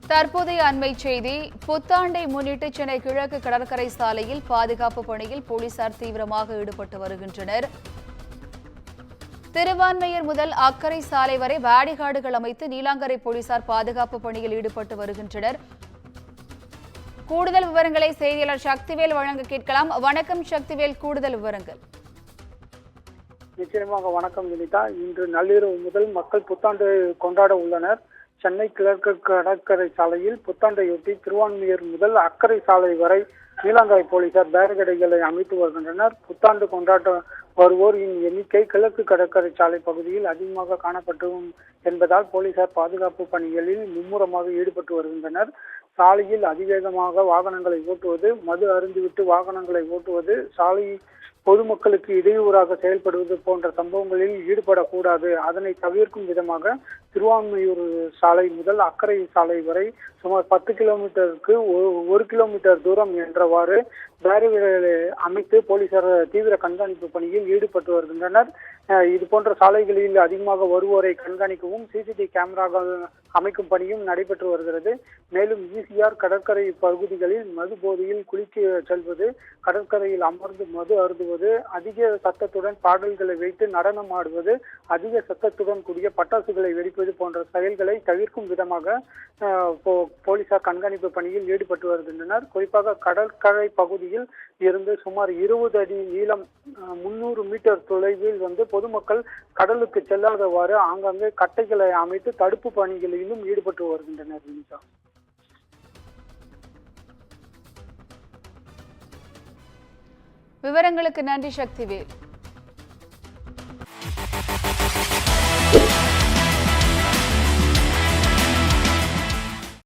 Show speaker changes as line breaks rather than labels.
தற்போதைய அண்மை செய்தி. புத்தாண்டை முன்னிட்டு சென்னை கிழக்கு கடற்கரை சாலையில் பாதுகாப்பு பணியில் போலீசார் தீவிரமாக ஈடுபட்டு வருகின்றனர். திருவான்மையூர் முதல் அக்கரை சாலை வரை பேரிகார்டுகள் அமைத்து நீலாங்கரை போலீசார் பாதுகாப்பு பணியில் ஈடுபட்டு வருகின்றனர். கூடுதல் விவரங்களை செய்தியாளர் சக்திவேல் வழங்க கேட்கலாம். வணக்கம் சக்திவேல், கூடுதல் விவரங்கள்.
நிச்சயமாக வணக்கம் வினிதா. இன்று நள்ளிரவு முதல் மக்கள் புத்தாண்டு கொண்டாட உள்ளனர். சென்னை கிழக்கு கடற்கரை சாலையில் புத்தாண்டையொட்டி திருவான்மையூர் முதல் அக்கரை சாலை வரை நீலாங்கரை போலீசார் பேரிகேடுகளை அமைத்து வருகின்றனர். புத்தாண்டு கொண்டாட வருவோரின் எண்ணிக்கை கிழக்கு கடற்கரை சாலை பகுதியில் அதிகமாக காணப்படும் என்பதால் போலீசார் பாதுகாப்பு பணிகளில் மும்முரமாக ஈடுபட்டு வருகின்றனர். சாலையில் அதிவேகமாக வாகனங்களை ஓட்டுவது, மது அருந்திவிட்டு வாகனங்களை ஓட்டுவது, சாலை பொதுமக்களுக்கு இடையூறாக செயல்படுவது போன்ற சம்பவங்களில் ஈடுபடக்கூடாது. அதனை தவிர்க்கும் விதமாக திருவான்மையூர் சாலை முதல் அக்கரை சாலை வரை சுமார் 10 கிலோமீட்டருக்கு 1 கிலோமீட்டர் தூரம் என்றவாறு பேரிகேடுகளை அமைத்து போலீசார் தீவிர கண்காணிப்பு பணியில் ஈடுபட்டு வருகின்றனர். இது போன்ற சாலைகளில் அதிகமாக வருவோரை கண்காணிக்கவும் சிசிடிவி கேமராக்கள் அமைக்கும் பணியும் நடைபெற்று வருகிறது. மேலும் ஈசிஆர் கடற்கரை பகுதிகளில் மது போதையில் குளிக்க செல்வது, கடற்கரையில் அமர்ந்து மது அருந்துவது, அதிக சத்தத்துடன் பாடல்களை வைத்து நடனம் ஆடுவது, அதிக சத்தத்துடன் கூடிய பட்டாசுகளை வெடிப்பது போன்ற செயல்களை தவிர்க்கும் விதமாக போலீசார் கண்காணிப்பு பணியில் ஈடுபட்டு வருகின்றனர். குறிப்பாக கடற்கரை பகுதியில் இருந்து சுமார் 20 அடி நீளம் 300 மீட்டர் தொலைவில் பொதுமக்கள் கடலுக்கு செல்லாதவாறு ஆங்காங்கே கட்டைகளை அமைத்து தடுப்பு பணிகளிலும் ஈடுபட்டு வருகின்றனர்.
விவரங்களுக்கு நன்றி சக்திவேல்.